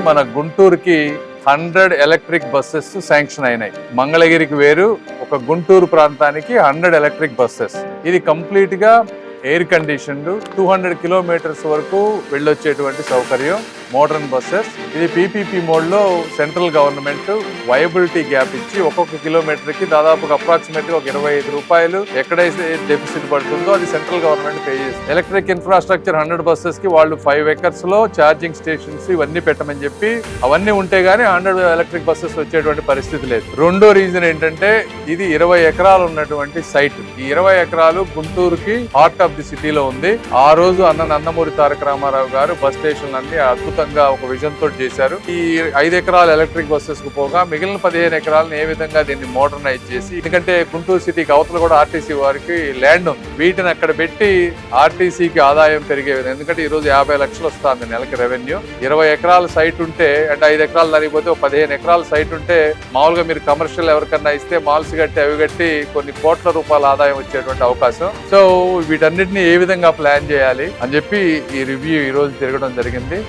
మన గుంటూరుకి 100 electric buses sanction అయినాయి. మంగళగిరికి వేరు, ఒక గుంటూరు ప్రాంతానికి 100 ఎలక్ట్రిక్ బస్సెస్. ఇది కంప్లీట్ గా ఎయిర్ కండిషన్డ్ 200 కిలోమీటర్స్ వరకు వెళ్ళొచ్చేటువంటి సౌకర్యం. Modern buses. ఇది పీపీపీ మోడ్ లో సెంట్రల్ గవర్నమెంట్ వయబిలిటీ గ్యాప్ ఇచ్చి ఒక్కొక్క కిలోమీటర్ కి దాదాపుగా అప్రాక్సిమేట్ గా 25 రూపాయలు ఎక్కడైతే డెఫిసిట్ పడుతుందో అది సెంట్రల్ గవర్నమెంట్ పే చేస్తుంది. ఎలక్ట్రిక్ ఇన్ఫ్రాస్ట్రక్చర్ 100 బస్సెస్ కి వాళ్ళు 5 ఎకర్స్ లో ఛార్జింగ్ స్టేషన్స్ ఇవన్నీ పెట్టమని చెప్పి, అవన్నీ ఉంటే గానీ 100 ఎలక్ట్రిక్ బస్సెస్ వచ్చేటువంటి పరిస్థితి లేదు. రెండో రీజన్ ఏంటంటే ఇది 20 ఎకరాలు ఉన్నటువంటి సైట్. ఈ 20 ఎకరాలు గుంటూరుకి హార్ట్ ఆఫ్ ది సిటీలో ఉంది. ఆ రోజు నందమూరి తారక రామారావు గారు బస్ స్టేషన్ అన్ని అద్భుతంగా ఒక విజన్ తోటి చేశారు. ఈ 5 ఎకరాల ఎలక్ట్రిక్ బస్సెస్ కు పోగా మిగిలిన 15 ఎకరాలను ఏ విధంగా దీన్ని మోడర్నైజ్ చేసి, ఎందుకంటే గుంటూరు సిటీకి అవతల కూడా ఆర్టీసీ వారికి ల్యాండ్ ఉంది, వీటిని అక్కడ పెట్టి ఆర్టీసీకి ఆదాయం పెరిగే విధంగా, ఎందుకంటే ఈ రోజు 50 లక్షలు వస్తుంది నెలకి రెవెన్యూ. 20 ఎకరాల సైట్ ఉంటే అంటే 5 ఎకరాలు దానిపోతే 15 ఎకరాల సైట్ ఉంటే మామూలుగా మీరు కమర్షియల్ ఎవరికన్నా ఇస్తే మాల్స్ కట్టి అవి కట్టి కొన్ని కోట్ల రూపాయల ఆదాయం వచ్చేటువంటి అవకాశం. సో వీటన్నిటిని ఏ విధంగా ప్లాన్ చేయాలి అని చెప్పి ఈ రివ్యూ ఈ రోజు తిరగడం జరిగింది.